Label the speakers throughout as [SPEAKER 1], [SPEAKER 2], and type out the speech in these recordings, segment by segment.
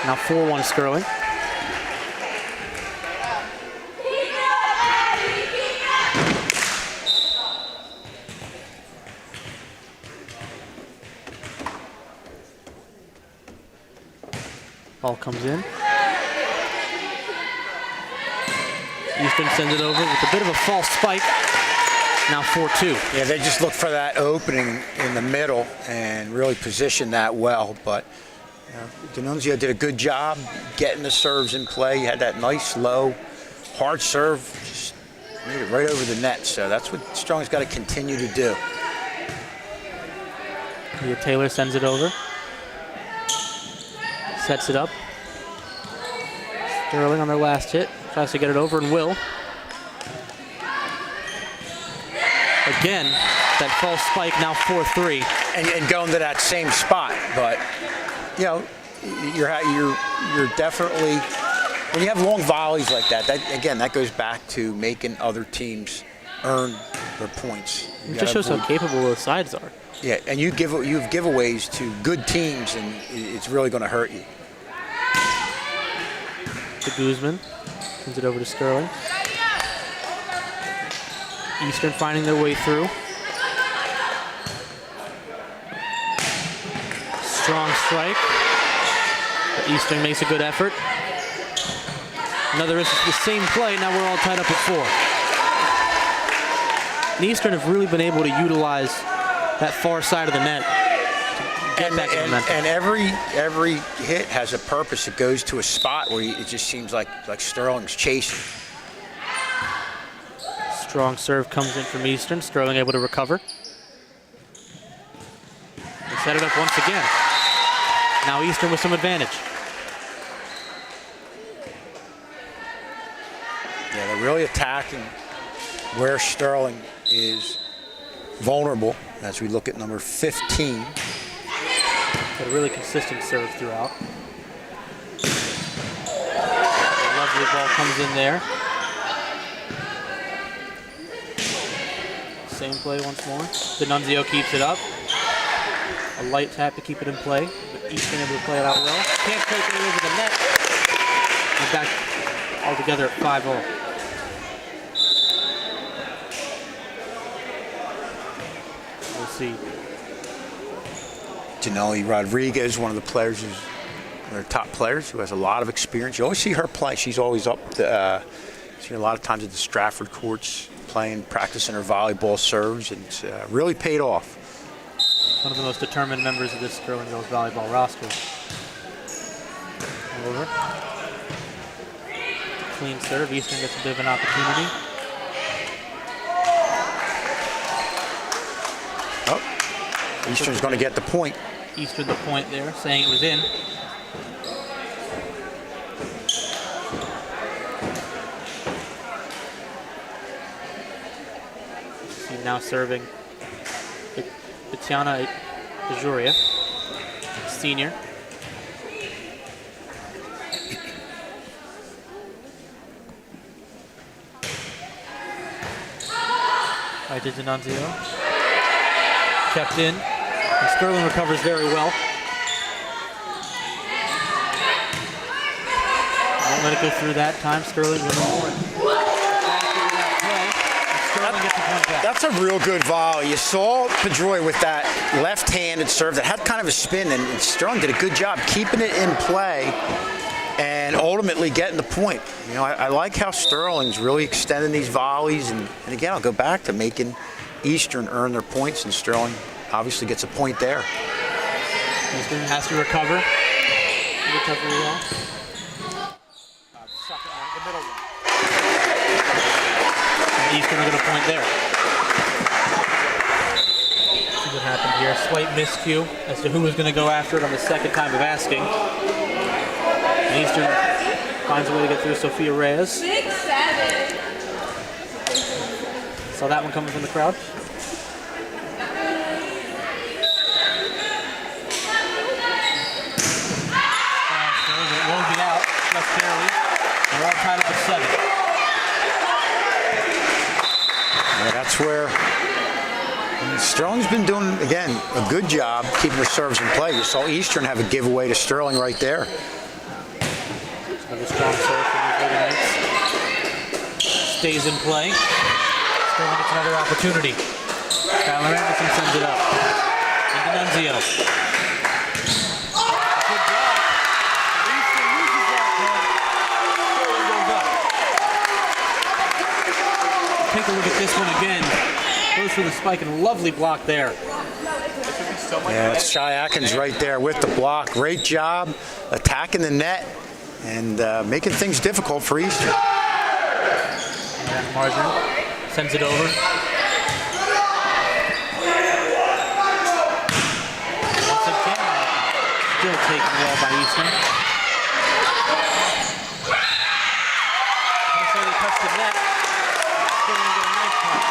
[SPEAKER 1] Now 4-1 Sterling. Ball comes in. Eastern sends it over with a bit of a false spike. Now 4-2.
[SPEAKER 2] Yeah, they just look for that opening in the middle and really position that well. But D'Annunzio did a good job getting the serves in play. He had that nice, low, hard serve. Just made it right over the net. So that's what Strong's got to continue to do.
[SPEAKER 1] Leah Taylor sends it over. Sets it up. Sterling on their last hit. Tries to get it over and will. Again, that false spike, now 4-3.
[SPEAKER 2] And going to that same spot. But, you know, you're definitely, when you have long volleys like that, that goes back to making other teams earn their points.
[SPEAKER 1] It just shows how capable those sides are.
[SPEAKER 2] Yeah, and you have giveaways to good teams, and it's really going to hurt you.
[SPEAKER 1] To Guzman, sends it over to Sterling. Eastern finding their way through. Strong strike. But Eastern makes a good effort. Another instance of the same play. Now we're all tied up at 4. And Eastern have really been able to utilize that far side of the net.
[SPEAKER 2] And every hit has a purpose. It goes to a spot where it just seems like Sterling's chasing.
[SPEAKER 1] Strong serve comes in from Eastern. Sterling able to recover. They set it up once again. Now Eastern with some advantage.
[SPEAKER 2] Yeah, they're really attacking where Sterling is vulnerable as we look at number 15.
[SPEAKER 1] Got a really consistent serve throughout. A lovely ball comes in there. Same play once more. D'Annunzio keeps it up. A light tap to keep it in play, but Eastern able to play it out well. Can't take it over the net. And back all together at 5-0. We'll see.
[SPEAKER 2] Janelle Rodriguez, one of the players who's one of their top players, who has a lot of experience. You always see her play. She's always up. Seen a lot of times at the Stratford courts, practicing her volleyball serves, and it's really paid off.
[SPEAKER 1] One of the most determined members of this Sterling Girls volleyball roster. Over. Clean serve. Eastern gets a bit of an opportunity.
[SPEAKER 2] Oh, Eastern's going to get the point.
[SPEAKER 1] Eastern the point there, saying it was in. Now serving Tatiana Ajuria, senior. Right to D'Annunzio. Kept in. And Sterling recovers very well. Won't let it go through that time. Sterling with the point.
[SPEAKER 2] That's a real good volley. You saw Pedroia with that left-handed serve that had kind of a spin, and Sterling did a good job keeping it in play and ultimately getting the point. You know, I like how Sterling's really extending these volleys, and again, I'll go back to making Eastern earn their points, and Sterling obviously gets a point there.
[SPEAKER 1] Eastern has to recover. Recovery well.
[SPEAKER 2] The middle one.
[SPEAKER 1] Eastern will get a point there. See what happened here. Slight miscue as to who was going to go after it on the second time of asking. And Eastern finds a way to get through Sophia Reyes.
[SPEAKER 3] 6-7.
[SPEAKER 1] Saw that one coming from the crowd. It won't be out, just barely. They're all tied up at 7.
[SPEAKER 2] Yeah, that's where Sterling's been doing, again, a good job keeping the serves in play. You saw Eastern have a giveaway to Sterling right there.
[SPEAKER 1] Another strong serve from the Golden Knights. Stays in play. Sterling gets another opportunity. Skylar Anderson sends it up. And D'Annunzio. Good block. Easton loses that point. Sterling goes up. Take a look at this one again. Goes for the spike and a lovely block there.
[SPEAKER 2] Yeah, it's Shy Atkins right there with the block. Great job attacking the net and making things difficult for Eastern.
[SPEAKER 1] And Margin sends it over. Once again, still taken well by Eastern. Once they touch the net, still going to get a nice touch.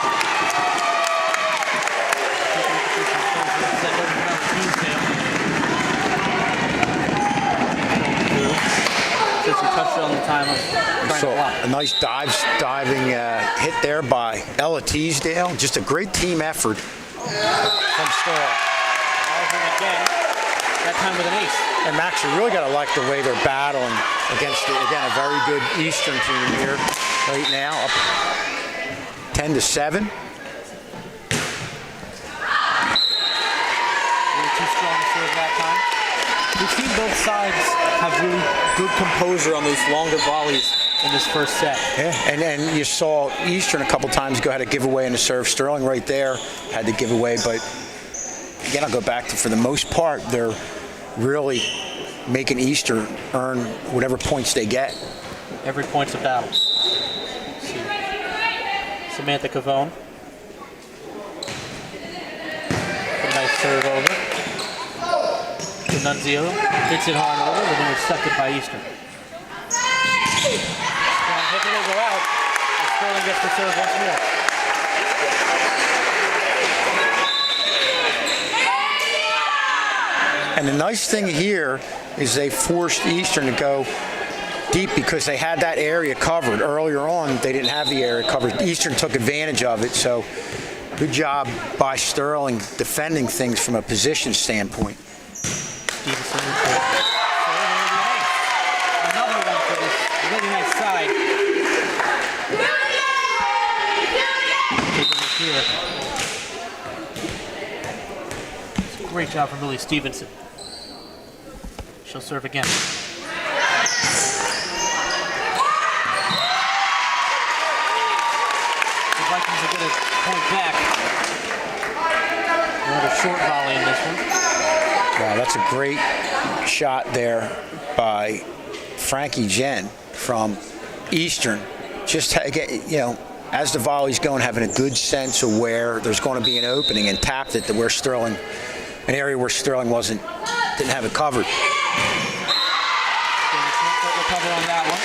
[SPEAKER 1] Since he touched it on the time of trying to block.
[SPEAKER 2] A nice diving hit there by Ella Teasdale. Just a great team effort from Sterling.
[SPEAKER 1] Again, that time with an ace.
[SPEAKER 2] And Max, you really got to like the way they're battling against, again, a very good Eastern team here right now, up 10-7.
[SPEAKER 1] Too strong to serve that time. We've seen both sides have really good composure on those longer volleys in this first set.
[SPEAKER 2] Yeah, and you saw Eastern a couple times go ahead to give away in the serve. Sterling right there had to give away, but again, I'll go back to, for the most part, they're really making Eastern earn whatever points they get.
[SPEAKER 1] Every point's a battle. Let's see. Samantha Cavone. A nice serve over. D'Annunzio hits it hard over, but then intercepted by Eastern. Strong hit, it'll go out. And Sterling gets the serve once more.
[SPEAKER 2] And the nice thing here is they forced Eastern to go deep because they had that area covered. Earlier on, they didn't have the area covered. Eastern took advantage of it, so good job by Sterling defending things from a position standpoint.
[SPEAKER 1] Stevenson with the another one for this really nice side. Taking it here. Great job from Lily Stevenson. She'll serve again. The Vikings are going to point back. Another short volley in this one.
[SPEAKER 2] Wow, that's a great shot there by Frankie Jen from Eastern. Just, as the volley's going, having a good sense of where there's going to be an opening and tapped it to where Sterling, an area where Sterling didn't have it covered.
[SPEAKER 1] Recover on that one.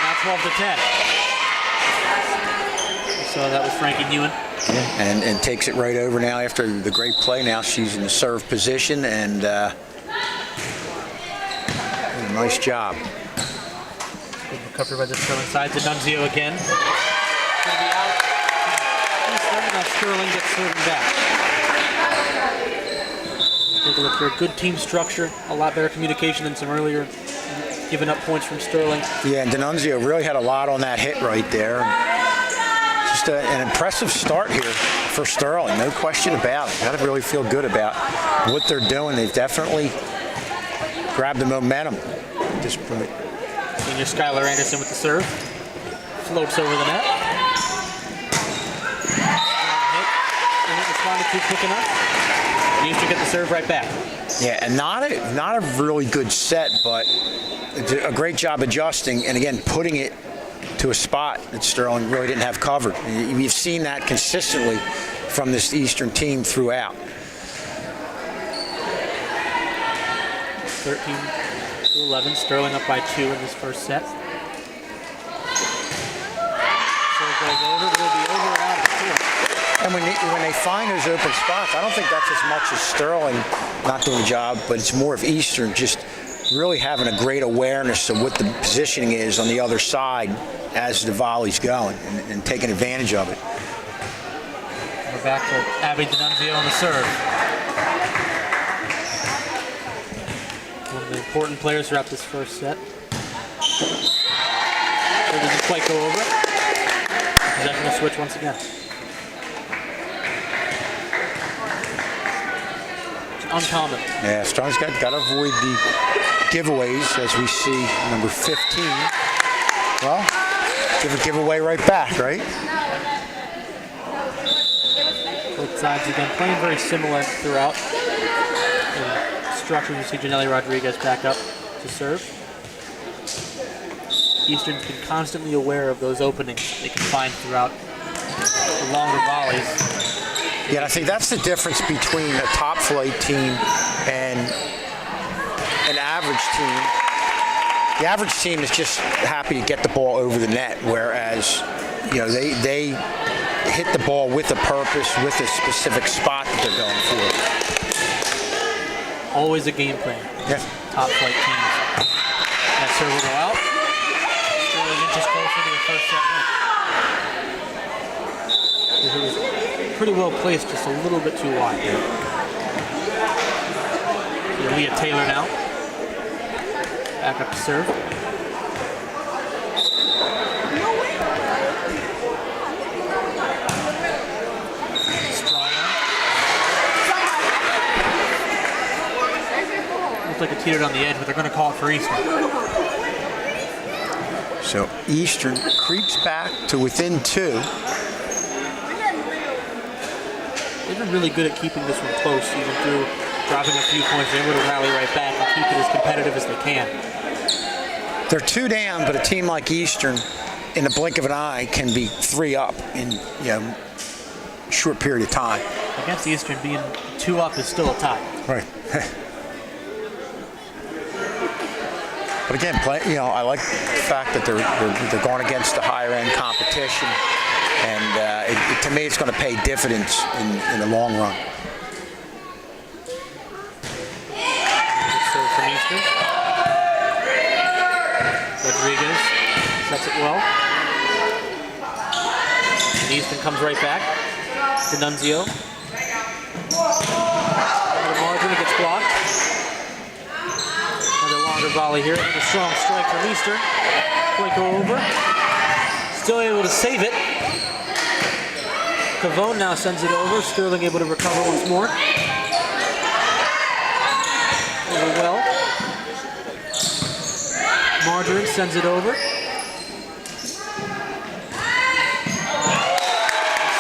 [SPEAKER 1] Now 12-10. So that was Frankie Newen.
[SPEAKER 2] Yeah, and takes it right over now after the great play. Now she's in the serve position, and nice job.
[SPEAKER 1] Good recovery by the Sterling side. D'Annunzio again. Going to be out. Now Sterling gets serving back. Take a look for a good team structure, a lot better communication than some earlier giving up points from Sterling.
[SPEAKER 2] Yeah, and D'Annunzio really had a lot on that hit right there. Just an impressive start here for Sterling, no question about it. Got to really feel good about what they're doing. They've definitely grabbed the momentum at this point.
[SPEAKER 1] Senior Skylar Anderson with the serve. Floats over the net. Hit. And it responded too quick enough. Needs to get the serve right back.
[SPEAKER 2] Yeah, and not a really good set, but a great job adjusting and again putting it to a spot that Sterling really didn't have covered. We've seen that consistently from this Eastern team throughout.
[SPEAKER 1] 13-11, Sterling up by 2 in this first set. Serve goes over, but it'll be over and out of the court.
[SPEAKER 2] And when they find those open spots, I don't think that's as much as Sterling not doing the job, but it's more of Eastern just really having a great awareness of what the positioning is on the other side as the volley's going and taking advantage of it.
[SPEAKER 1] We're back to Abby D'Annunzio on the serve. One of the important players throughout this first set. Doesn't quite go over. Possession will switch once again. It's uncommon.
[SPEAKER 2] Yeah, Strong's got to avoid the giveaways, as we see number 15. Well, give a giveaway right back, right?
[SPEAKER 1] Both sides again playing very similar throughout. In structure, you see Janelle Rodriguez back up to serve. Eastern's been constantly aware of those openings they can find throughout the longer volleys.
[SPEAKER 2] Yeah, I think that's the difference between a top flight team and an average team. The average team is just happy to get the ball over the net, whereas, you know, they hit the ball with a purpose, with a specific spot that they're going for.
[SPEAKER 1] Always a game plan.
[SPEAKER 2] Yeah.
[SPEAKER 1] Top flight teams. That serve will go out. Sterling inches closer to the first set win. It was pretty well placed, just a little bit too wide. Leah Taylor now. Back up to serve. Looks like it teetered on the edge, but they're going to call it for Eastern.
[SPEAKER 2] So Eastern creeps back to within 2.
[SPEAKER 1] They've been really good at keeping this one close, even through dropping a few points. They're able to rally right back and keep it as competitive as they can.
[SPEAKER 2] They're 2 down, but a team like Eastern, in the blink of an eye, can be 3 up in, you know, a short period of time.
[SPEAKER 1] Against Eastern, being 2 up is still a tie.
[SPEAKER 2] Right. But again, I like the fact that they're going against the higher end competition, and to me, it's going to pay dividends in the long run.
[SPEAKER 1] Good serve from Eastern. Rodriguez sets it well. And Eastern comes right back. D'Annunzio. Margin gets blocked. Another longer volley here. Another strong strike from Eastern. Quite go over. Still able to save it. Cavone now sends it over. Sterling able to recover once more. Over well. Margarine sends it over.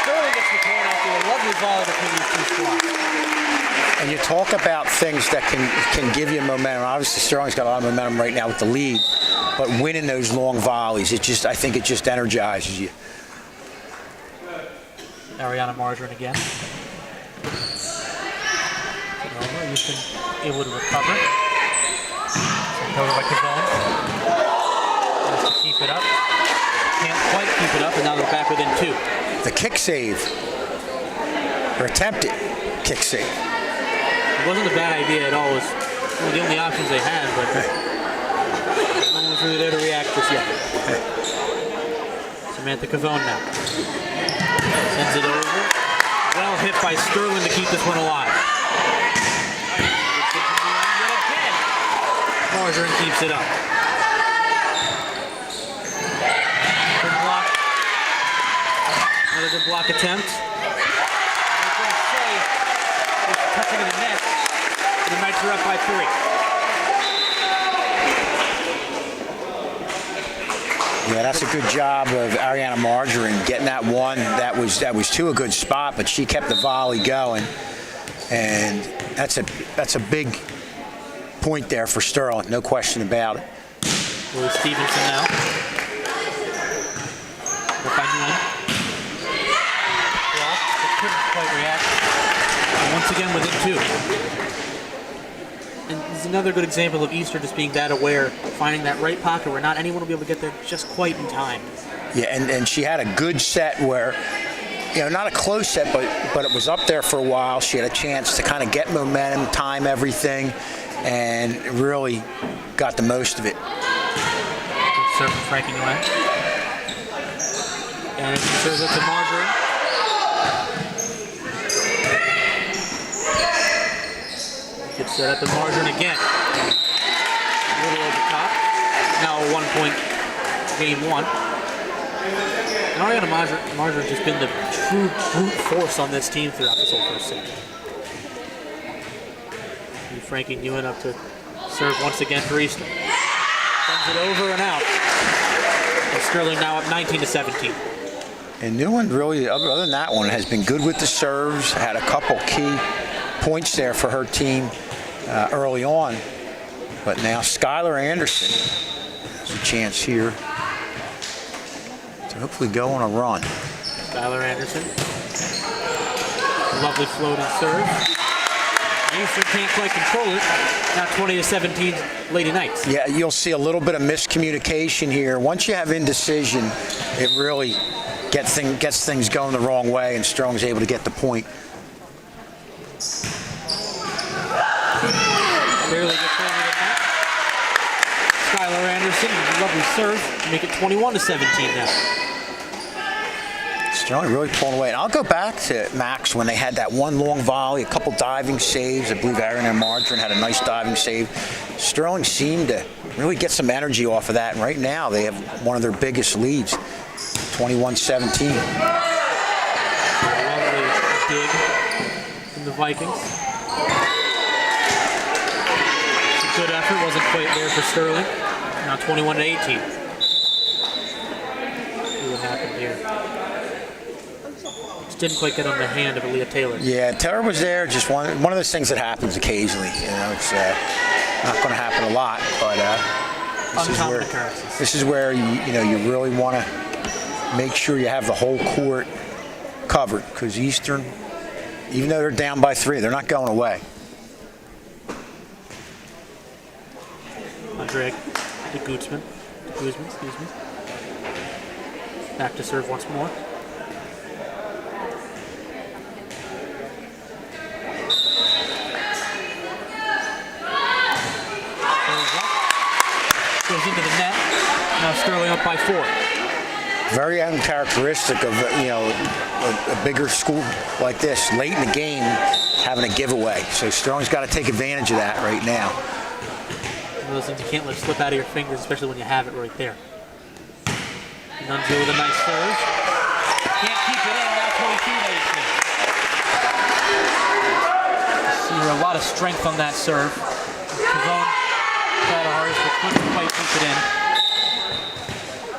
[SPEAKER 1] Sterling gets the point after a lovely volley between these 2 squads.
[SPEAKER 2] And you talk about things that can give you momentum. Obviously, Sterling's got a lot of momentum right now with the lead, but winning those long volleys, I think it just energizes you.
[SPEAKER 1] Ariana Margarine again. Houston able to recover. Recovered by Cavone. Has to keep it up. Can't quite keep it up, and now they're back within 2.
[SPEAKER 2] The kick save, or attempted kick save.
[SPEAKER 1] It wasn't a bad idea at all. It was one of the only options they had, but no one's really there to react just yet. Samantha Cavone now. Sends it over. Well hit by Sterling to keep this one alive. Yet again. Margarine keeps it up. Good block. Another good block attempt. I was going to say, it's touching in the net. And the Knights are up by 3.
[SPEAKER 2] Yeah, that's a good job of Ariana Margarine getting that one. That was to a good spot, but she kept the volley going, and that's a big point there for Sterling, no question about it.
[SPEAKER 1] Louis Stevenson now. Up by Nguyen. Well, they couldn't quite react. And once again within 2. And this is another good example of Easter just being that aware, finding that right pocket where not anyone will be able to get there just quite in time.
[SPEAKER 2] Yeah, and she had a good set where, not a close set, but it was up there for a while. She had a chance to kind of get momentum, time everything, and really got the most of it.
[SPEAKER 1] Good serve from Frankie Nguyen. And it serves it to Margarine. Good set up to Margarine again. A little over top. Now a 1-2 21-point game one. And Ariana Marger has just been the true brute force on this team throughout this whole first set. And Frankie Nguyen up to serve once again for Eastern. Sends it over and out. And Sterling now up 19-17.
[SPEAKER 2] And Nguyen really, other than that one, has been good with the serves, had a couple key points there for her team early on. But now Skylar Anderson has a chance here to hopefully go on a run.
[SPEAKER 1] Skylar Anderson. Lovely floating serve. Eastern can't quite control it. Now 20-17 Lady Knights.
[SPEAKER 2] Yeah, you'll see a little bit of miscommunication here. Once you have indecision, it really gets things going the wrong way, and Strong's able to get the point.
[SPEAKER 1] Barely gets over the net. Skylar Anderson, lovely serve, make it 21-17 now.
[SPEAKER 2] Strong really pulling away. And I'll go back to Max when they had that one long volley, a couple diving saves. I believe Aaron and Margarine had a nice diving save. Sterling seemed to really get some energy off of that. And right now they have one of their biggest leads, 21-17.
[SPEAKER 1] Lovely dig from the Vikings. Good effort, wasn't quite there for Sterling. Now 21-18. See what happened here. Just didn't quite get on the hand of Aaliyah Taylor.
[SPEAKER 2] Yeah, Taylor was there. Just one of those things that happens occasionally. You know, it's not going to happen a lot, but this is where you really want to make sure you have the whole court covered, because Eastern, even though they're down by 3, they're not going away.
[SPEAKER 1] Andre de Guzman, excuse me. Back to serve once more. Goes into the net. Now Sterling up by 4.
[SPEAKER 2] Very uncharacteristic of a bigger school like this late in the game having a giveaway. So Sterling's got to take advantage of that right now.
[SPEAKER 1] One of those things you can't let slip out of your fingers, especially when you have it right there. Nunzio with a nice serve. Can't keep it in. Now 22-18. See a lot of strength on that serve. Pavone tried the hardest, but couldn't quite keep it in.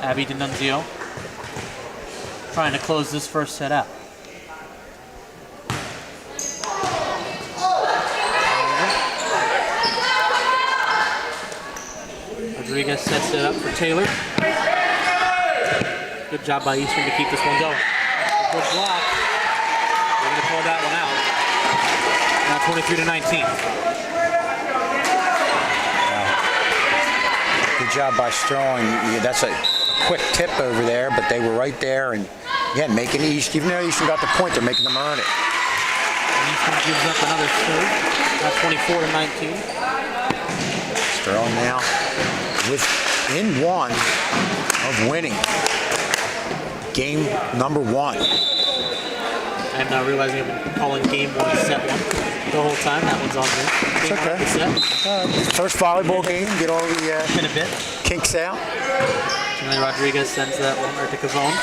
[SPEAKER 1] Abby D'Annunzio trying to close this first set out. Rodriguez sets it up for Taylor. Good job by Eastern to keep this one going. Good block. They're going to pull that one out. Now 23-19.
[SPEAKER 2] Good job by Strong. Yeah, that's a quick tip over there, but they were right there. And again, making East, even though Eastern got the point, they're making them earn it.
[SPEAKER 1] And Eastern gives up another serve. Now 24-19.
[SPEAKER 2] Sterling now within one of winning game number 1.
[SPEAKER 1] I'm now realizing I've been calling game 1 set 1 the whole time. That one's on me.
[SPEAKER 2] It's okay. First volleyball game, get all the
[SPEAKER 1] Been a bit.
[SPEAKER 2] kinks out.
[SPEAKER 1] Julie Rodriguez sends that one right to Cavone. And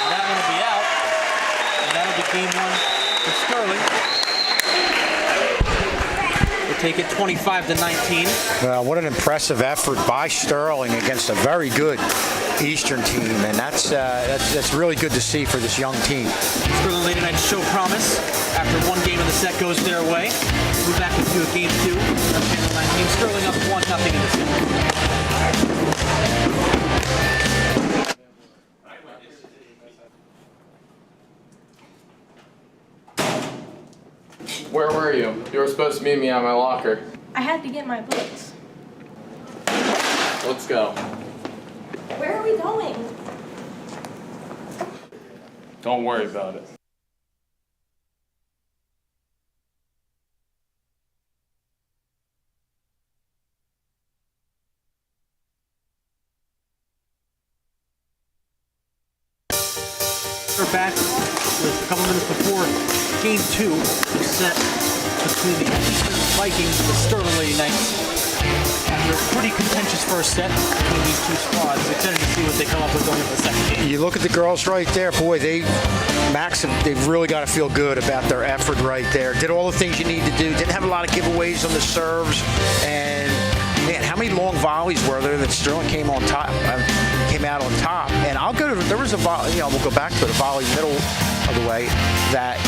[SPEAKER 1] that one will be out. And that'll be game 1 for Sterling. Take it 25-19.
[SPEAKER 2] Well, what an impressive effort by Sterling against a very good Eastern team, and that's really good to see for this young team.
[SPEAKER 1] Sterling Lady Knights show promise after one game of the set goes their way. Move back into a game 2 of Channel 19. Sterling up 1-0 in the set.
[SPEAKER 3] Where were you? You were supposed to meet me at my locker.
[SPEAKER 4] I had to get my books.
[SPEAKER 3] Let's go.
[SPEAKER 4] Where are we going?
[SPEAKER 3] Don't worry about it.
[SPEAKER 1] We're back with a couple minutes before game 2 set between the Eastern Vikings and the Sterling Lady Knights. After a pretty contentious first set between these two squads. We're excited to see what they come up with going into the second game.
[SPEAKER 2] You look at the girls right there, boy, they've really got to feel good about their effort right there. Did all the things you need to do. Didn't have a lot of giveaways on the serves. And, man, how many long volleys were there that Sterling came on top? Came out on top. And there was a volley, we'll go back to it, a volley middle of the way that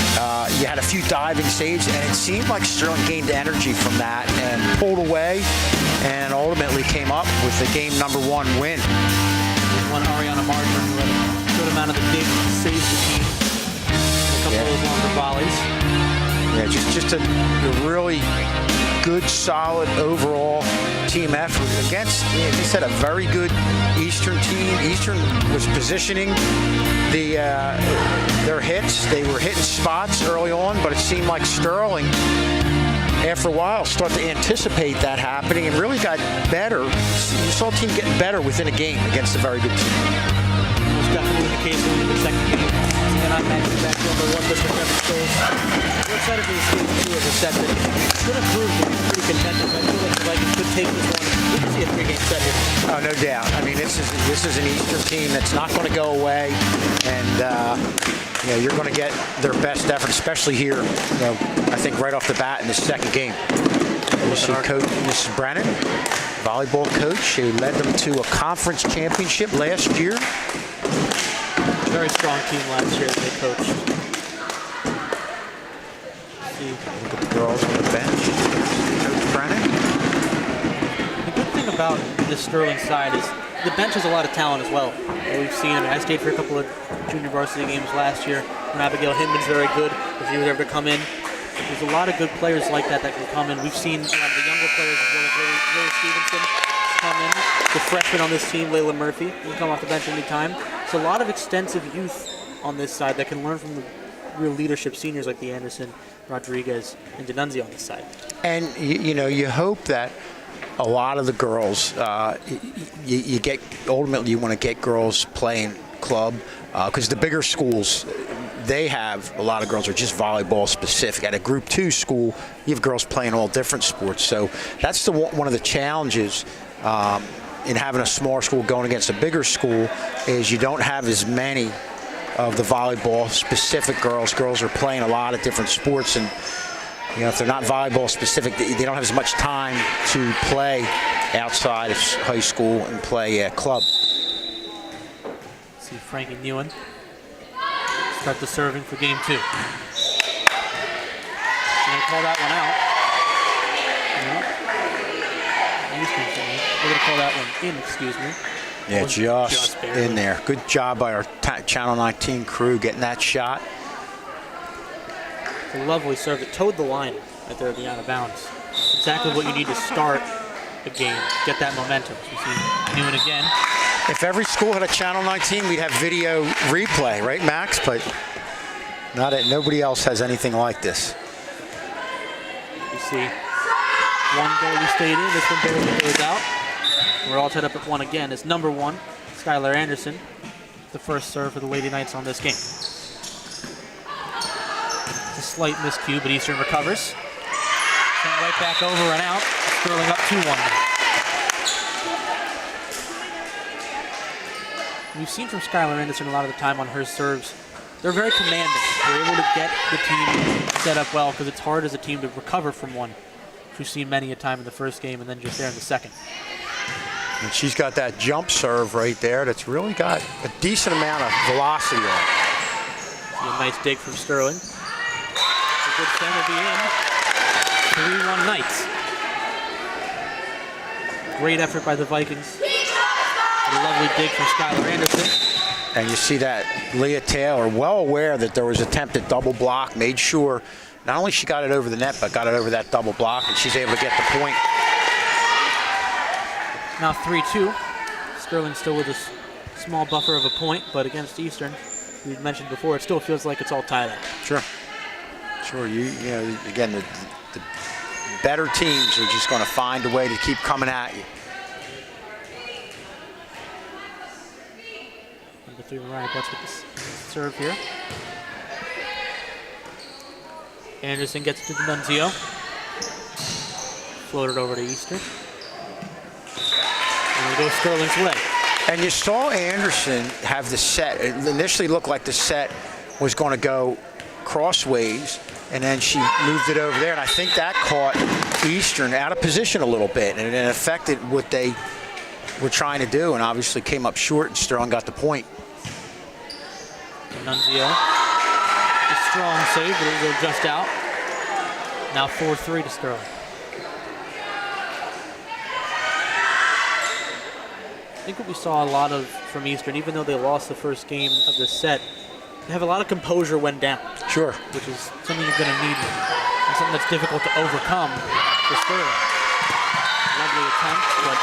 [SPEAKER 2] you had a few diving saves, and it seemed like Sterling gained energy from that and pulled away and ultimately came up with the game #1 win.
[SPEAKER 1] One Ariana Martin who had a good amount of the big saves the team. A couple of those longer volleys.
[SPEAKER 2] Yeah, just a really good, solid overall team effort against, like I said, a very good Eastern team. Eastern was positioning their hits. They were hitting spots early on, but it seemed like Sterling, after a while, started to anticipate that happening and really got better. You saw a team getting better within a game against a very good team.
[SPEAKER 1] Most definitely the case in the second game. And I'm back number 1, Mr. Kevin Scholes. We're excited for this game 2 of the set that should have proved to be pretty contentious. I feel like the Vikings could take this one. We can see a 3-game set here.
[SPEAKER 2] Oh, no doubt. I mean, this is an Eastern team that's not going to go away, and you're going to get their best effort, especially here. I think right off the bat in the second game. You see Coach Mrs. Brennan, volleyball coach, who led them to a conference championship last year.
[SPEAKER 1] Very strong team last year that they coached.
[SPEAKER 2] Look at the girls on the bench. Coach Brennan.
[SPEAKER 1] The good thing about this Sterling side is the bench has a lot of talent as well. We've seen, I stayed for a couple of junior varsity games last year, and Abigail Hinman's very good if he was ever to come in. There's a lot of good players like that can come in. We've seen a lot of the younger players as well, like Lily Stevenson come in. The freshman on this team, Layla Murphy, will come off the bench anytime. It's a lot of extensive youth on this side that can learn from the real leadership seniors like the Anderson, Rodriguez, and D'Annunzio on this side.
[SPEAKER 2] And, you hope that a lot of the girls, ultimately you want to get girls playing club, because the bigger schools, they have a lot of girls are just volleyball specific. At a Group 2 school, you have girls playing all different sports. So that's one of the challenges in having a smaller school going against a bigger school, is you don't have as many of the volleyball specific girls. Girls are playing a lot of different sports, and if they're not volleyball specific, they don't have as much time to play outside of high school and play club.
[SPEAKER 1] See Frankie Newen start the serving for game 2. Going to call that one out. We're going to call that one in, excuse me.
[SPEAKER 2] Yeah, just in there. Good job by our Channel 19 crew getting that shot.
[SPEAKER 1] It's a lovely serve. It towed the line right there at the out of bounds. Exactly what you need to start a game, get that momentum. So you see Newen again.
[SPEAKER 2] If every school had a Channel 19, we'd have video replay, right, Max? But nobody else has anything like this.
[SPEAKER 1] You see one goalie stayed in, this one barely goes out. We're all tied up at 1 again. It's number 1, Skylar Anderson, the first serve for the Lady Knights on this game. It's a slight miscue, but Eastern recovers. Sent right back over and out. Sterling up 2-1 now. We've seen from Skylar Anderson a lot of the time on her serves, they're very commanding. They're able to get the team set up well, because it's hard as a team to recover from one. We've seen many a time in the first game and then just there in the second.
[SPEAKER 2] And she's got that jump serve right there that's really got a decent amount of velocity on it.
[SPEAKER 1] See a nice dig from Sterling. It's a good send will be in. 3-1 Knights. Great effort by the Vikings. A lovely dig from Skylar Anderson.
[SPEAKER 2] And you see that Leah Taylor, well aware that there was attempted double block, made sure not only she got it over the net, but got it over that double block, and she's able to get the point.
[SPEAKER 1] Now 3-2. Sterling still with a small buffer of a point, but against Eastern, we mentioned before, it still feels like it's all tied up.
[SPEAKER 2] Sure. Again, the better teams are just going to find a way to keep coming at you.
[SPEAKER 1] Number 3, Mariah Butts with the serve here. Anderson gets to D'Annunzio. Floated over to Eastern. go Sterling's way.
[SPEAKER 2] And you saw Anderson have the set. It initially looked like the set was going to go crossways, and then she moved it over there. And I think that caught Eastern out of position a little bit, and it affected what they were trying to do, and obviously came up short, and Sterling got the point.
[SPEAKER 1] Nunzio, a strong save, but it'll go just out. Now 4-3 to Sterling. I think what we saw a lot of from Eastern, even though they lost the first game of the set, they have a lot of composure when down.
[SPEAKER 2] Sure.
[SPEAKER 1] Which is something you're going to need, and something that's difficult to overcome for Sterling. Lovely attempt, but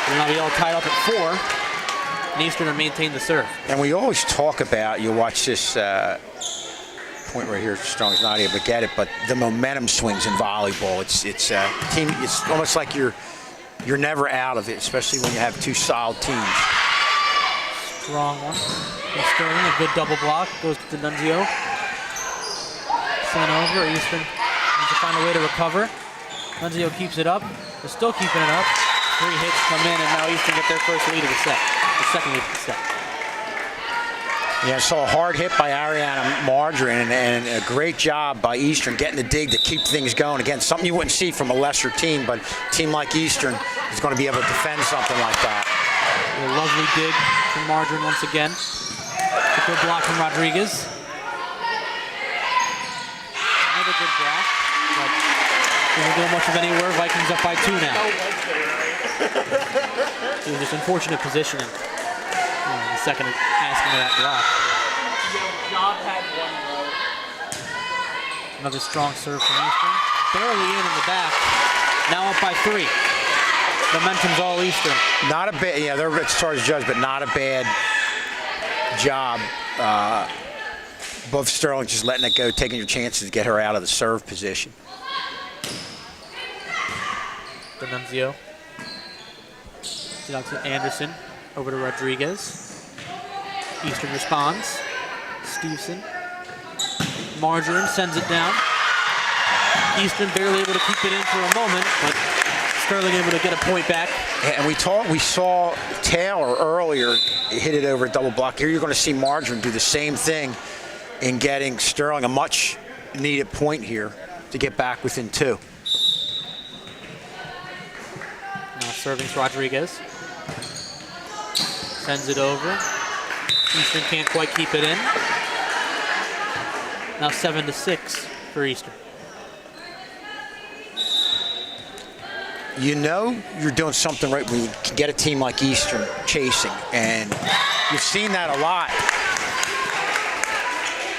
[SPEAKER 1] they're now be all tied up at 4, and Eastern will maintain the serve.
[SPEAKER 2] And we always talk about, you watch this point right here, Strong's not able to get it, but the momentum swings in volleyball. It's team. It's almost like you're never out of it, especially when you have two solid teams.
[SPEAKER 1] Strong one from Sterling, a good double block, goes to Nunzio. Sent over, Eastern needs to find a way to recover. Nunzio keeps it up, they're still keeping it up. 3 hits come in, and now Eastern get their first lead of the set, the second lead of the set.
[SPEAKER 2] Yeah, I saw a hard hit by Ariana Margarine, and a great job by Eastern getting the dig to keep things going. Again, something you wouldn't see from a lesser team, but a team like Eastern is going to be able to defend something like that.
[SPEAKER 1] A lovely dig from Margarine once again. A good block from Rodriguez. Another good block, but doesn't go much of anywhere. Vikings up by 2 now. It was just unfortunate positioning. The second asking of that block. Another strong serve from Eastern. Barely in the back. Now up by 3. Momentum's all Eastern.
[SPEAKER 2] Not a bad, yeah, they're it's hard to judge, but not a bad job. Both Sterling just letting it go, taking your chances to get her out of the serve position.
[SPEAKER 1] Nunzio. Out to Anderson. Over to Rodriguez. Eastern responds. Stevenson. Margarine sends it down. Eastern barely able to keep it in for a moment, but Sterling able to get a point back.
[SPEAKER 2] And we saw Taylor earlier hit it over a double block. Here you're going to see Margarine do the same thing in getting Sterling a much needed point here to get back within 2.
[SPEAKER 1] Now serving Rodriguez. Sends it over. Eastern can't quite keep it in. Now 7-6 for Eastern.
[SPEAKER 2] You know you're doing something right when you can get a team like Eastern chasing, and you've seen that a lot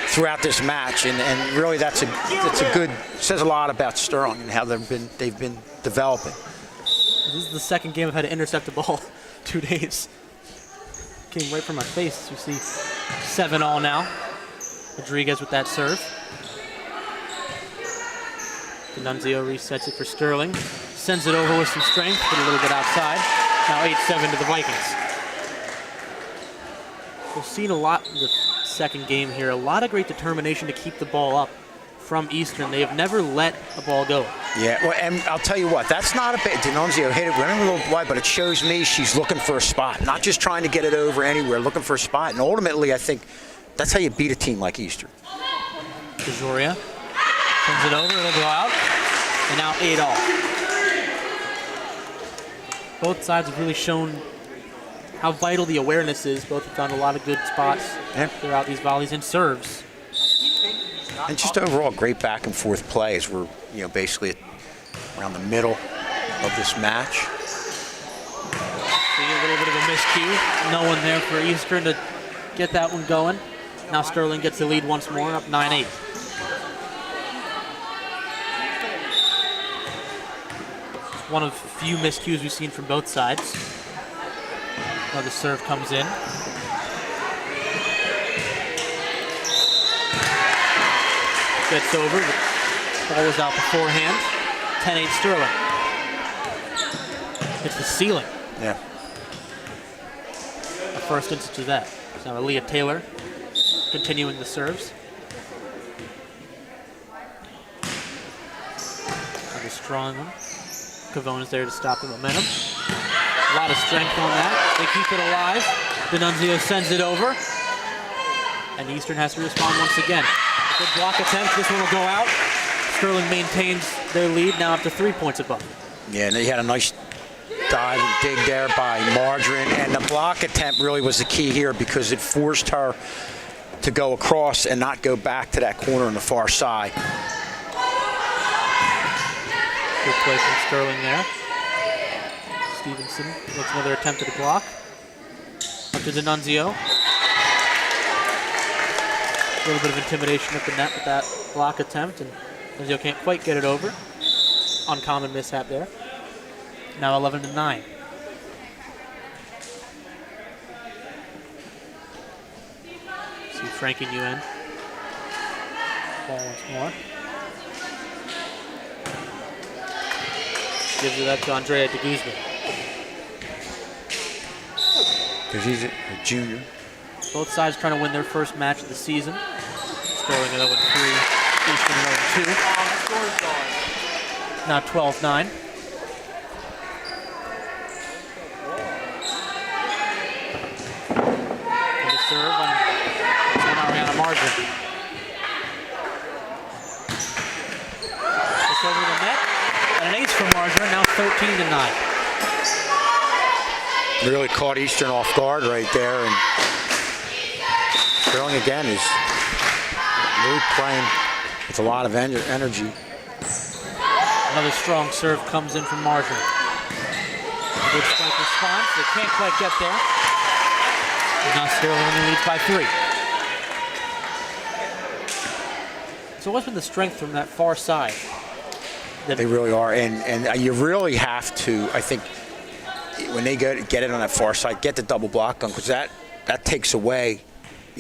[SPEAKER 2] throughout this match, and really that's a good, says a lot about Sterling and how they've been developing.
[SPEAKER 1] This is the second game I've had to intercept the ball 2 days. Came right from my face. You see 7-all now. Rodriguez with that serve. Nunzio resets it for Sterling. Sends it over with some strength, but a little bit outside. Now 8-7 to the Vikings. We've seen a lot in the second game here. A lot of great determination to keep the ball up from Eastern. They have never let a ball go.
[SPEAKER 2] Yeah, well, and I'll tell you what, that's not a bad. Nunzio hit it, went a little wide, but it shows me she's looking for a spot, not just trying to get it over anywhere, looking for a spot. And ultimately, I think that's how you beat a team like Eastern.
[SPEAKER 1] Kajoria sends it over, it'll go out, and now 8-all. Both sides have really shown how vital the awareness is. Both have found a lot of good spots throughout these volleys and serves.
[SPEAKER 2] And just overall, great back and forth play as we're, basically around the middle of this match.
[SPEAKER 1] See a little bit of a miscue. No one there for Eastern to get that one going. Now Sterling gets the lead once more, up 9-8. One of few miscues we've seen from both sides. Now the serve comes in. Gets over, the ball was out beforehand. 10-8 Sterling. It's the ceiling.
[SPEAKER 2] Yeah.
[SPEAKER 1] The first instance of that. So now Aaliyah Taylor continuing the serves. Another strong one. Cavone's there to stop the momentum. A lot lot of strength on that. They keep it alive. D'Annunzio sends it over. And Eastern has to respond once again. A good block attempt. This one will go out. Sterling maintains their lead, now up to 3 points above.
[SPEAKER 2] Yeah, and they had a nice dive and dig there by Margarine. And the block attempt really was the key here because it forced her to go across and not go back to that corner on the far side.
[SPEAKER 1] Good play from Sterling there. Stevenson makes another attempt at a block. Up to D'Annunzio. A little bit of intimidation at the net with that block attempt, and D'Annunzio can't quite get it over. Uncommon mishap there. Now 11-9. See Frank and UN. Ball once more. Gives it up to Andrea de Guzman.
[SPEAKER 2] Because he's a junior.
[SPEAKER 1] Both sides trying to win their first match of the season. Sterling 0-3, Eastern 0-2. Now 12-9. And the serve on Mariana Margarine. It's over the net. And an ace for Margarine, now 13-9.
[SPEAKER 2] Really caught Eastern off guard right there. And Sterling again is really playing with a lot of energy.
[SPEAKER 1] Another strong serve comes in from Margarine. A good spike response. They can't quite get there. And now Sterling only leads by 3. So what's been the strength from that far side?
[SPEAKER 2] They really are, and you really have to, I think, when they get it on that far side, get the double block on, because that takes away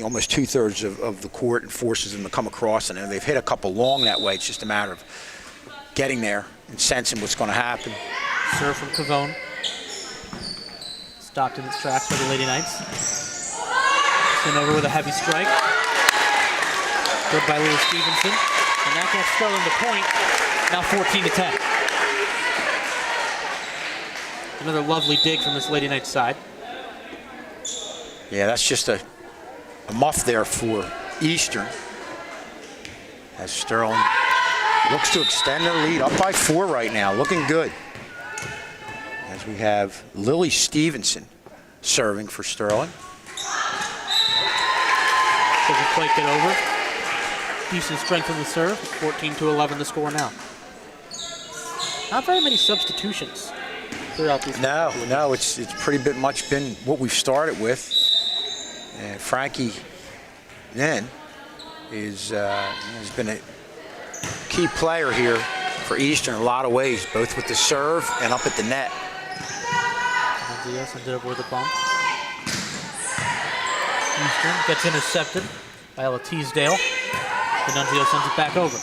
[SPEAKER 2] almost 2/3 of the court and forces them to come across. And they've hit a couple long that way. It's just a matter of getting there and sensing what's going to happen.
[SPEAKER 1] Serve from Cavone. Stopped in its tracks for the Lady Knights. Sent over with a heavy strike. Good by Lewis Stevenson. And that gets Sterling the point. Now 14-10. Another lovely dig from this Lady Knights side.
[SPEAKER 2] Yeah, that's just a muff there for Eastern. As Sterling looks to extend their lead, up by 4 right now, looking good. As we have Lily Stevenson serving for Sterling.
[SPEAKER 1] Doesn't quite get over. Decent strength in the serve. 14-11 the score now. Not very many substitutions throughout these.
[SPEAKER 2] No, it's pretty much been what we've started with. And Frankie then has been a key player here for Eastern in a lot of ways, both with the serve and up at the net.
[SPEAKER 1] D'Annunzio sends it over with a bump. Eastern gets intercepted by Ella Teasdale. D'Annunzio sends it back over.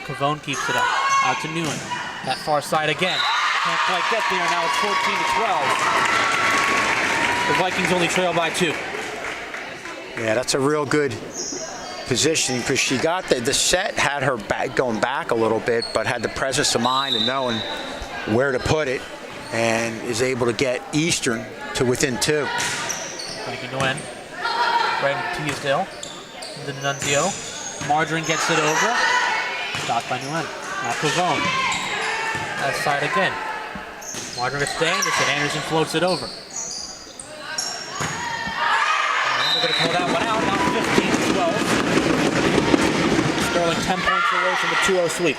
[SPEAKER 1] Cavone keeps it up. Out to Nguyen. That far side again. Can't quite get there. Now it's 14-12. The Vikings only trail by 2.
[SPEAKER 2] Yeah, that's a real good position because she got the set, had her back going back a little bit, but had the presence of mind and knowing where to put it, and is able to get Eastern to within 2.
[SPEAKER 1] Frankie Nguyen. Right into Teasdale. Into D'Annunzio. Margarine gets it over. Stopped by Nguyen. Now Cavone. That side again. Margarine gets to Anderson. Anderson floats it over. And they're going to pull that one out. Now 15-12. Sterling 10 points away from the 2-0 sweep.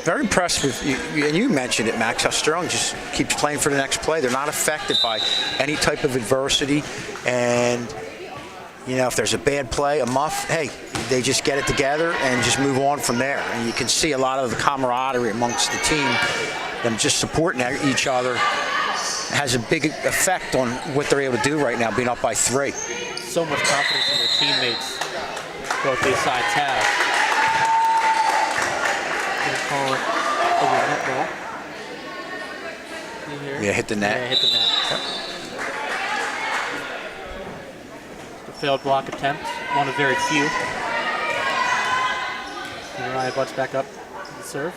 [SPEAKER 2] Very impressed with you, and you mentioned it, Max, how Sterling just keeps playing for the next play. They're not affected by any type of adversity, and if there's a bad play, a muff, hey, they just get it together and just move on from there. And you can see a lot of the camaraderie amongst the team, them just supporting each other, has a big effect on what they're able to do right now, being up by 3.
[SPEAKER 1] So much confidence in their teammates both these sides have. Call it over the net ball.
[SPEAKER 2] Yeah, hit the net.
[SPEAKER 1] Yeah, hit the net. Yep. A failed block attempt, one of very few. Mariah butts back up to the serve.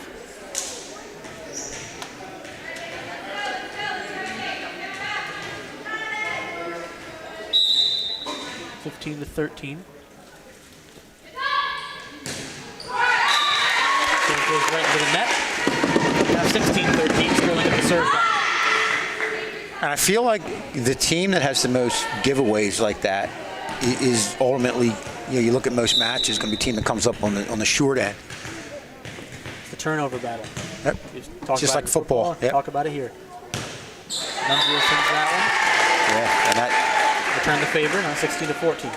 [SPEAKER 1] 15-13. Serve goes right into the net. Now 16-13, Sterling at the serve back.
[SPEAKER 2] And I feel like the team that has the most giveaways like that is ultimately, you look at most matches, going to be a team that comes up on the short end.
[SPEAKER 1] The turnover battle.
[SPEAKER 2] Yep. Just like football. Yep.
[SPEAKER 1] Talk about it here. Nunzio sends that one.
[SPEAKER 2] Yeah, and that
[SPEAKER 1] Return the favor, now 16-14.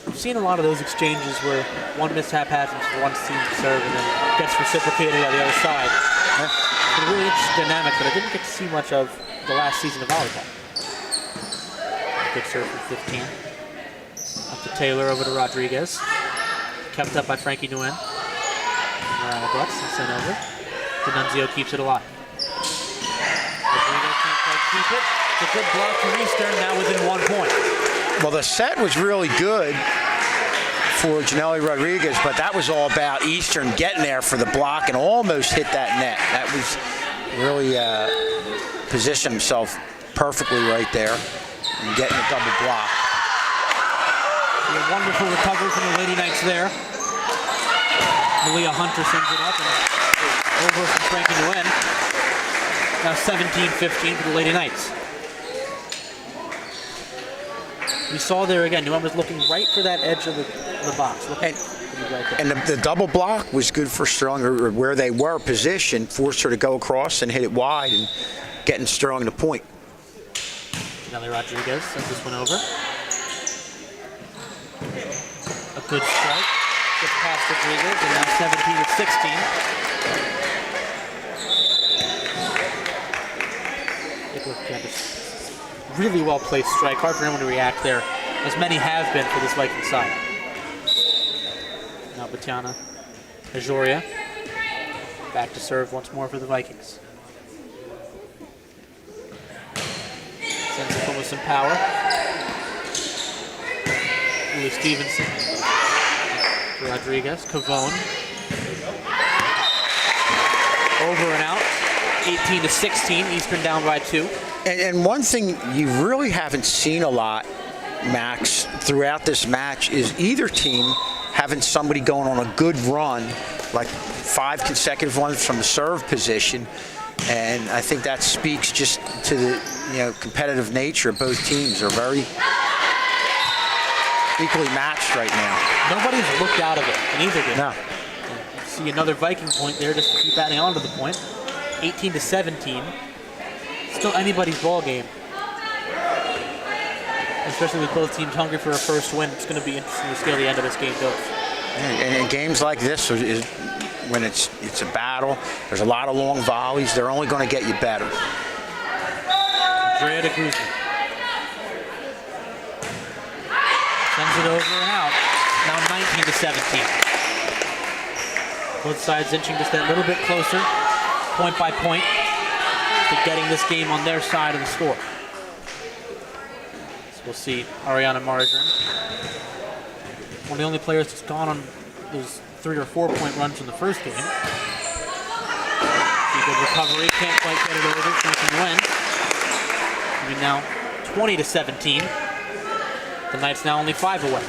[SPEAKER 1] We've seen a lot of those exchanges where one mishap happens for one team to serve and then gets reciprocated on the other side. It's a really interesting dynamic that I didn't get to see much of the last season of volleyball. Good serve from 15. Up to Taylor, over to Rodriguez. Kept up by Frankie Nguyen. Around the butts and sent over. D'Annunzio keeps it alive. Rodriguez can't quite keep it. It's a good block from Eastern, now within 1 point.
[SPEAKER 2] Well, the set was really good for Janelle Rodriguez, but that was all about Eastern getting there for the block and almost hit that net. That was really positioned himself perfectly right there and getting a double block.
[SPEAKER 1] A wonderful recovery from the Lady Knights there. Malia Hunter sends it up and over from Frankie Nguyen. Now 17-15 for the Lady Knights. We saw there again, Nguyen was looking right for that edge of the box. Right
[SPEAKER 2] And the double block was good for Sterling, or where they were positioned, forced her to go across and hit it wide and getting Sterling the point.
[SPEAKER 1] Nelly Rodriguez sends this one over. A good strike. Gets past Rodriguez, and now 17-16. Nicholas Campus. Really well placed strike. Hard for anyone to react there, as many have been for this Viking side. Now Batiana Ajoria back to serve once more for the Vikings. Sends it home with some power. Louis Stevenson. Rodriguez. Cavone. Over and out. 18-16. Eastern down by 2.
[SPEAKER 2] And one thing you really haven't seen a lot, Max, throughout this match is either team having somebody going on a good run, like 5 consecutive ones from the serve position. And I think that speaks just to the competitive nature of both teams. They're very equally matched right now.
[SPEAKER 1] Nobody's looked out of it in either game.
[SPEAKER 2] No.
[SPEAKER 1] See another Viking point there just to keep adding on to the point. 18-17. Still anybody's ball game. Especially with both teams hungry for a first win. It's going to be interesting to see how the end of this game goes.
[SPEAKER 2] And in games like this, when it's a battle, there's a lot of long volleys. They're only going to get you better.
[SPEAKER 1] Andrea de Guzman. Sends it over and out. Now 19-17. Both sides inching just that little bit closer, point by point, to getting this game on their side of the score. So we'll see Ariana Margarine, one of the only players that's gone on those 3 or 4 point runs from the first game. See, good recovery, can't quite get it over. Frankie Nguyen. I mean, now 20-17. The Knights now only 5 away.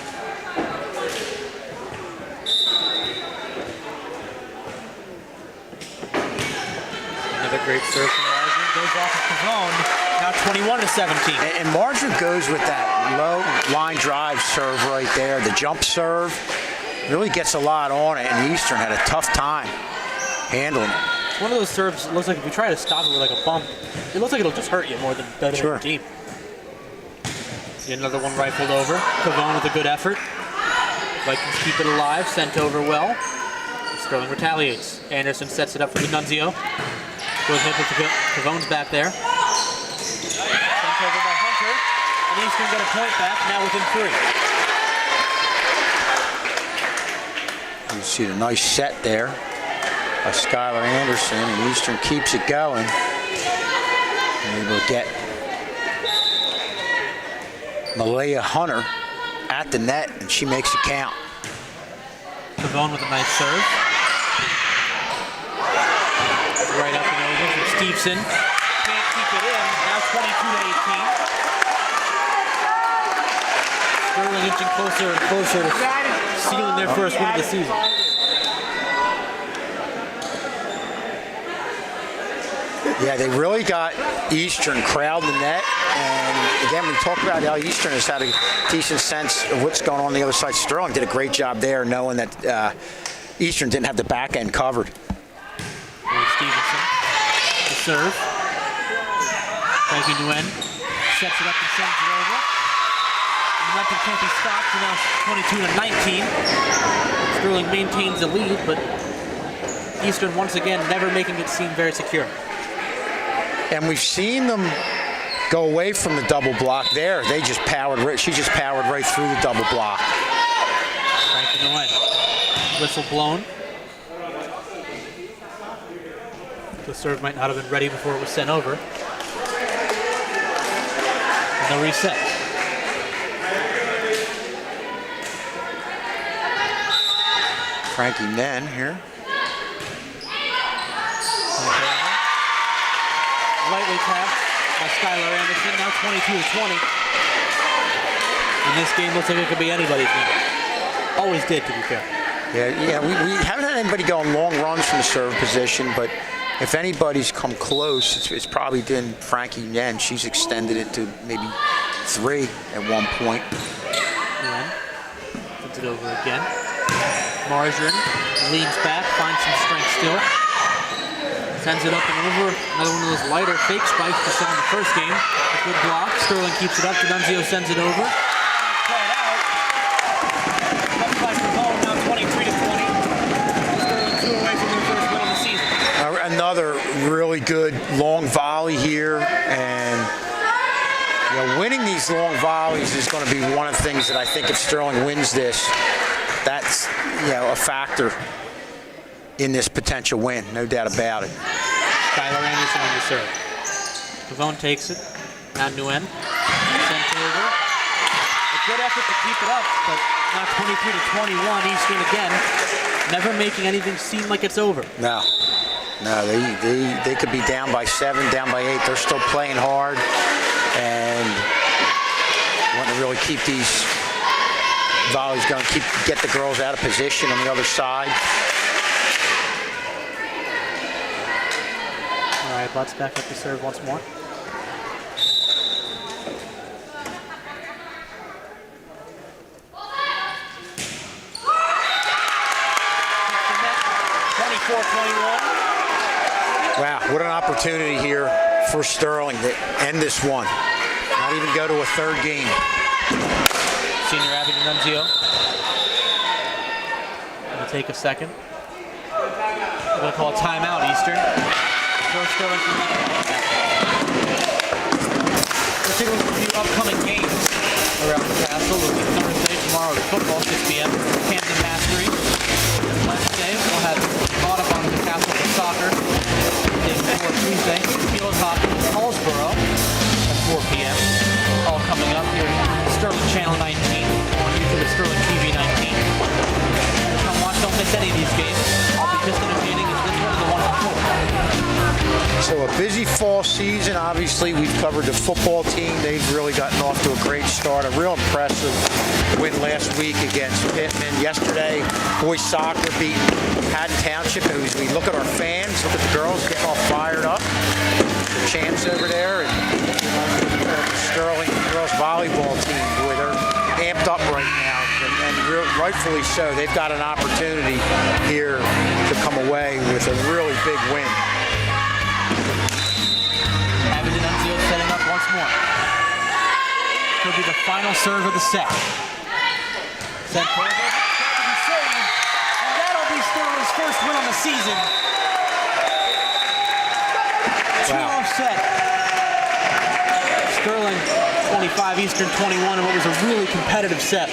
[SPEAKER 1] Another great serve from Margarine. Goes off of Pavone. Now 21-17.
[SPEAKER 2] And Margarine goes with that low line drive serve right there. The jump serve really gets a lot on it, and Eastern had a tough time handling it.
[SPEAKER 1] It's one of those serves, it looks like if you try to stop it with like a bump, it looks like it'll just hurt you more than benefit
[SPEAKER 2] Sure.
[SPEAKER 1] your team. See another one rifled over. Pavone with a good effort. Vikings keep it alive, sent over well. Sterling retaliates. Anderson sets it up for D'Annunzio. Goes hit with Pavone's back there. Sent over by Hunter. And Eastern got a point back, now within 3.
[SPEAKER 2] You see the nice set there by Skylar Anderson, and Eastern keeps it going. And able to get Malia Hunter at the net, and she makes it count.
[SPEAKER 1] Pavone with a nice serve. Right up and over from Stevenson. Can't keep it in. Now 22-18. Sterling inching closer and closer to sealing their first win of the season.
[SPEAKER 2] Yeah, they really got Eastern crowding the net. And again, we talk about how Eastern has had a decent sense of what's going on the other side. Sterling did a great job there, knowing that Eastern didn't have the back end covered.
[SPEAKER 1] Stevenson, the serve. Frankie Nguyen sets it up and sends it over. Momentum can't be stopped, so now 22-19. Sterling maintains the lead, but Eastern once again never making it seem very secure.
[SPEAKER 2] And we've seen them go away from the double block there. They just powered right, she just powered right through the double block.
[SPEAKER 1] Frankie Nguyen, whistle blown. The serve might not have been ready before it was sent over. And they'll reset.
[SPEAKER 2] Frankie Nen here.
[SPEAKER 1] Lightly tapped by Skylar Anderson, now 22-20. And this game looks like it could be anybody's game. Always did, to be fair.
[SPEAKER 2] Yeah, we haven't had anybody going long runs from the serve position, but if anybody's come close, it's probably been Frankie Nen. She's extended it to maybe 3 at one point.
[SPEAKER 1] Yeah. Puts it over again. Margarine leans back, finds some strength still. Sends it up and over. Another one of those lighter fake spikes we saw in the first game. A good block. Sterling keeps it up. D'Annunzio sends it over. Play it out. Left by Pavone, now 23-20. Sterling 2 away from their first win of the season.
[SPEAKER 2] Another really good long volley here, and winning these long volleys is going to be one of the things that I think if Sterling wins this, that's a factor in this potential win, no doubt about it.
[SPEAKER 1] Skylar Anderson on the serve. Pavone takes it. Now Nguyen. Sent over. A good effort to keep it up, but now 23-21. Eastern again, never making anything seem like it's over.
[SPEAKER 2] No, they could be down by 7, down by 8. They're still playing hard and want to really keep these volleys going, get the girls out of position on the other side.
[SPEAKER 1] All right, Butts back up to serve once more.
[SPEAKER 2] Wow, what an opportunity here for Sterling to end this one. Not even go to a third game.
[SPEAKER 1] Senior Abby D'Annunzio. Gonna take a second. We're gonna call a timeout, Eastern. Sterling from We're taking a few upcoming games around the castle. It'll be Thursday, tomorrow is football, 6 p.m. Camden Mastery. Wednesday, we'll have Audubon at the castle for soccer. Day before Tuesday, field hockey, Hallsborough at 4 p.m. All coming up here at Sterling Channel 19 on YouTube at Sterling TV 19. Come watch, don't miss any of these games. I'll be just entertaining as this one is the one before.
[SPEAKER 2] So a busy fall season. Obviously, we've covered the football team. They've really gotten off to a great start. A real impressive win last week against Pittman. Yesterday, boys soccer beat Haddon Township. And as we look at our fans, look at the girls getting all fired up. The champs over there, and Sterling girls volleyball team. Boy, they're amped up right now, and rightfully so. They've got an opportunity here to come away with a really big win.
[SPEAKER 1] Abby D'Annunzio setting up once more. Could be the final serve of the set. Sent forward, to be saved, and that'll be Sterling's first win on the season.
[SPEAKER 2] Wow.
[SPEAKER 1] 2-off set. Sterling 25, Eastern 21, and what was a really competitive set.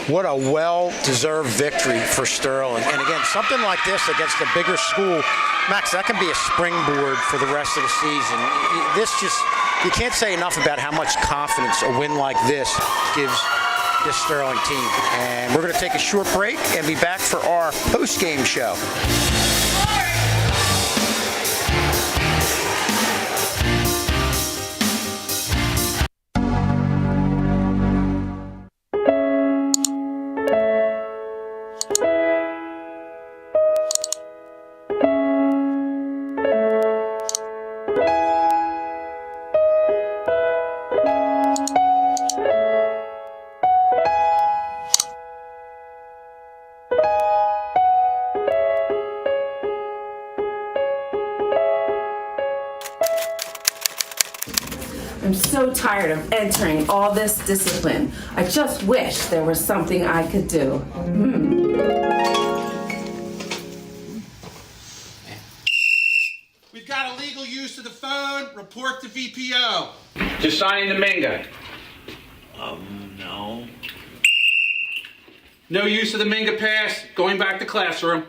[SPEAKER 2] What a well-deserved victory for Sterling. And again, something like this against a bigger school, Max, that can be a springboard for the rest of the season. You can't say enough about how much confidence a win like this gives this Sterling team. And we're going to take a short break and be back for our post-game show.
[SPEAKER 5] I'm so tired of entering all this discipline. I just wish there was something I could do.
[SPEAKER 6] We've got illegal use of the phone. Report to VPO.
[SPEAKER 7] Just signing the Minga.
[SPEAKER 6] No. No use of the Minga pass. Going back to classroom.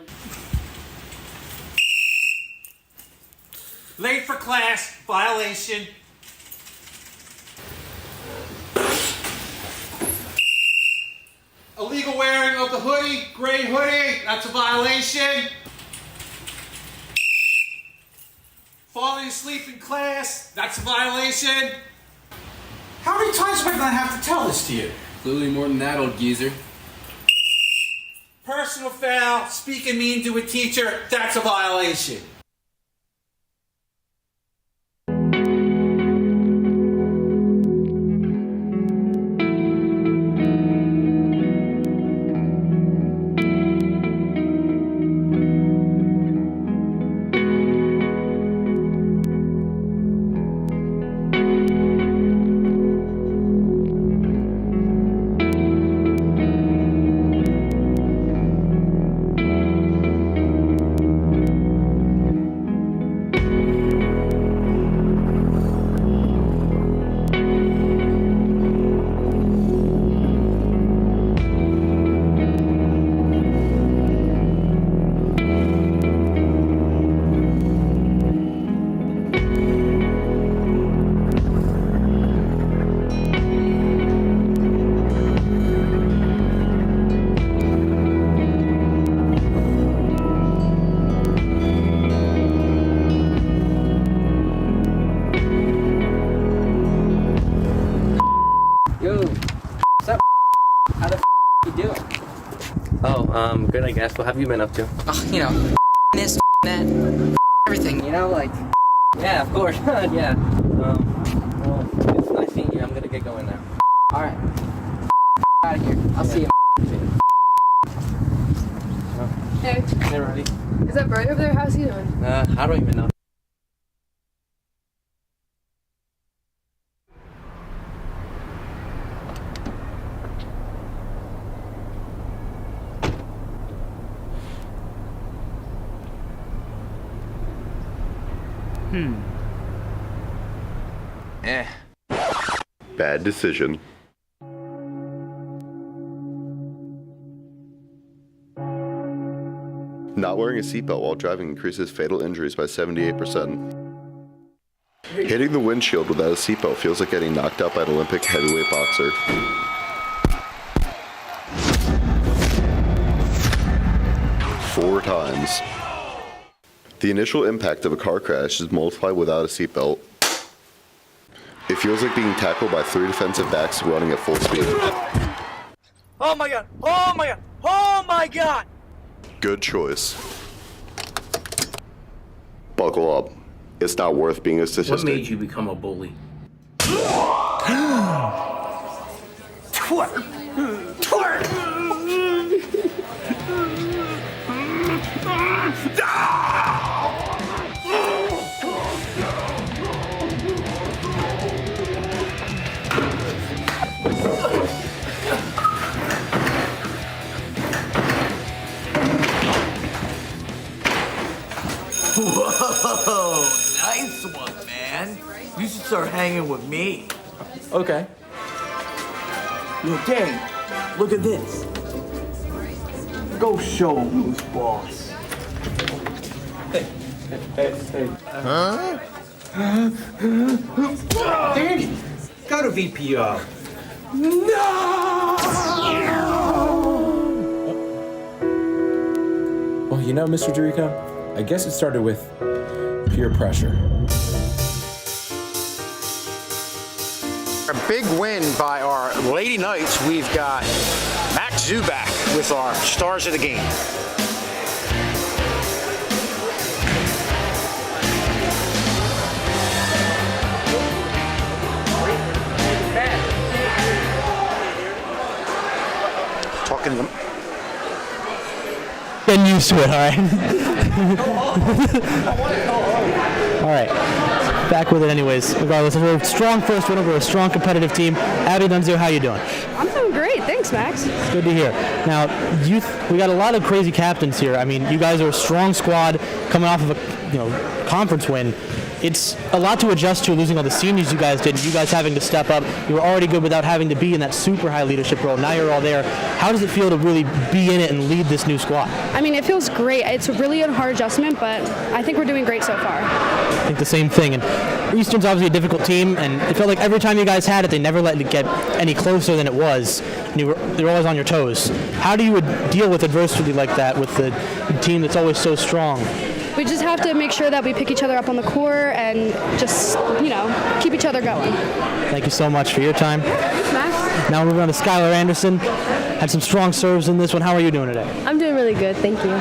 [SPEAKER 6] Late for class. Violation. Illegal wearing of the hoodie. Gray hoodie. That's a violation. Falling asleep in class. That's a violation. How many times am I going to have to tell this to you?
[SPEAKER 3] Clearly more than that, old geezer.
[SPEAKER 6] Personal foul, speaking mean to a teacher, that's a violation.
[SPEAKER 8] Good, I guess. What have you been up to?
[SPEAKER 9] You know, this, that, everything, you know, like.
[SPEAKER 8] Yeah, of course. Yeah. Well, it's nice seeing you. I'm gonna get going now.
[SPEAKER 9] Alright. Out of here. I'll see you.
[SPEAKER 10] Hey,
[SPEAKER 8] Hey, Roddy.
[SPEAKER 10] is that Brody over there? How's he doing?
[SPEAKER 8] I don't even know.
[SPEAKER 11] Bad decision. Not wearing a seatbelt while driving increases fatal injuries by 78%. Hitting the windshield without a seatbelt feels like getting knocked out by an Olympic heavyweight boxer. Four times. The initial impact of a car crash is multiplied without a seatbelt. It feels like being tackled by 3 defensive backs running at full speed.
[SPEAKER 12] Oh my god! Oh my god! Oh my god!
[SPEAKER 11] Good choice. Buckle up. It's not worth being a statistic.
[SPEAKER 7] What made you become a bully?
[SPEAKER 12] Twerk! Twerk! Whoa, nice one, man. You should start hanging with me.
[SPEAKER 1] Okay.
[SPEAKER 12] Yo, gang, look at this. Go show him who's boss.
[SPEAKER 1] Hey.
[SPEAKER 12] Danny, go to VPO.
[SPEAKER 13] Well, you know, Mr. Jericho, I guess it started with peer pressure.
[SPEAKER 2] A big win by our Lady Knights. We've got Max Zuback with our stars of the game. Talking to them.
[SPEAKER 1] Been used to it, all right? All right. back with it anyways. Regardless, we're a strong first win over a strong competitive team. Abby Nunzio, how you doing?
[SPEAKER 10] I'm doing great. Thanks, Max.
[SPEAKER 1] It's good to hear. Now, we got a lot of crazy captains here. I mean, you guys are a strong squad coming off of a conference win. It's a lot to adjust to, losing all the seniors you guys did, and you guys having to step up. You were already good without having to be in that super high leadership role. Now you're all there. How does it feel to really be in it and lead this new squad?
[SPEAKER 10] I mean, it feels great. It's really a hard adjustment, but I think we're doing great so far.
[SPEAKER 1] I think the same thing. And Eastern's obviously a difficult team, and it felt like every time you guys had it, they never let it get any closer than it was. And they're always on your toes. How do you deal with adversity like that with the team that's always so strong?
[SPEAKER 10] We just have to make sure that we pick each other up on the court and just, keep each other going.
[SPEAKER 1] Thank you so much for your time.
[SPEAKER 10] Thanks, Max.
[SPEAKER 1] Now moving on to Skylar Anderson. Had some strong serves in this one. How are you doing today?
[SPEAKER 10] I'm doing really good. Thank you.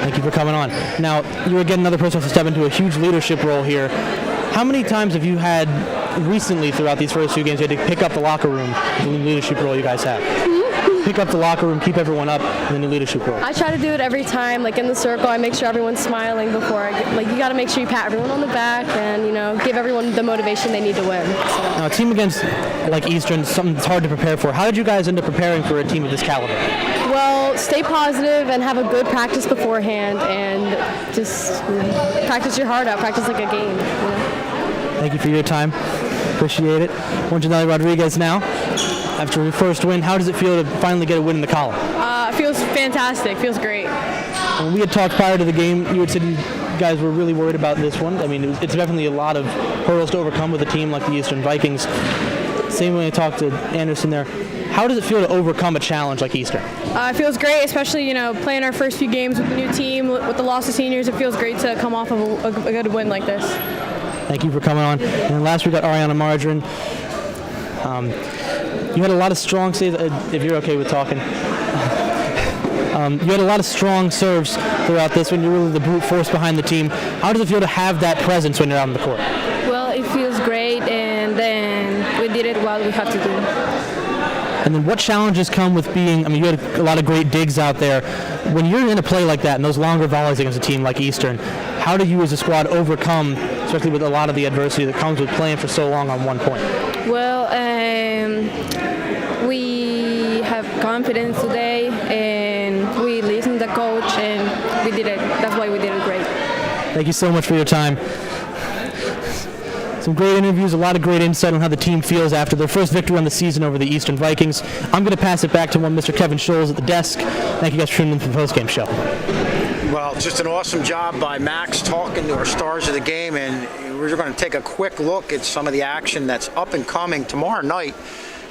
[SPEAKER 1] Thank you for coming on. Now, you again another person to step into a huge leadership role here. How many times have you had recently throughout these first few games you had to pick up the locker room, the leadership role you guys have? Pick up the locker room, keep everyone up in the new leadership role.
[SPEAKER 10] I try to do it every time, like in the circle. I make sure everyone's smiling before I get, you got to make sure you pat everyone on the back and, give everyone the motivation they need to win. So.
[SPEAKER 1] Now, a team against like Eastern is something that's hard to prepare for. How did you guys end up preparing for a team of this caliber?
[SPEAKER 10] Well, stay positive and have a good practice beforehand and just practice your heart out, practice like a game.
[SPEAKER 1] Thank you for your time. Appreciate it. Janelle Rodriguez now. After your first win, how does it feel to finally get a win in the column?
[SPEAKER 10] It feels fantastic. Feels great.
[SPEAKER 1] When we had talked prior to the game, you had said you guys were really worried about this one. I mean, it's definitely a lot of hurdles to overcome with a team like the Eastern Vikings. Same way I talked to Anderson there. How does it feel to overcome a challenge like Eastern?
[SPEAKER 10] It feels great, especially playing our first few games with the new team, with the loss of seniors. It feels great to come off of a good win like this.
[SPEAKER 1] Thank you for coming on. And last we got Ariana Margarine. You had a lot of strong saves, if you're okay with talking. You had a lot of strong serves throughout this when you're really the brute force behind the team. How does it feel to have that presence when you're out on the court?
[SPEAKER 10] Well, it feels great, and then we did it while we have to do.
[SPEAKER 1] And then what challenges come with being, you had a lot of great digs out there. When you're in a play like that and those longer volleys against a team like Eastern, how do you as a squad overcome, especially with a lot of the adversity that comes with playing for so long on one point?
[SPEAKER 10] Well, we have confidence today, and we listened to the coach, and we did it. That's why we did it great.
[SPEAKER 1] Thank you so much for your time. Some great interviews, a lot of great insight on how the team feels after their first victory on the season over the Eastern Vikings. I'm going to pass it back to one Mr. Kevin Scholes at the desk. Thank you guys for tuning in for the postgame show.
[SPEAKER 2] Well, just an awesome job by Max talking to our stars of the game, and we're going to take a quick look at some of the action that's up and coming tomorrow night.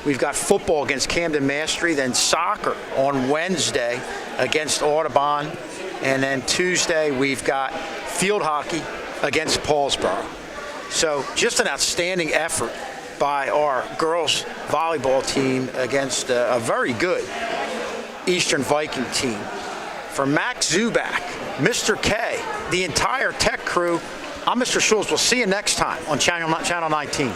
[SPEAKER 2] We've got football against Camden Mastery, then soccer on Wednesday against Audubon, and then Tuesday we've got field hockey against Paulsboro. So just an outstanding effort by our girls volleyball team against a very good Eastern Viking team. For Max Zubak, Mr. K, the entire tech crew, I'm Mr. Schultz. We'll see you next time on Channel 19.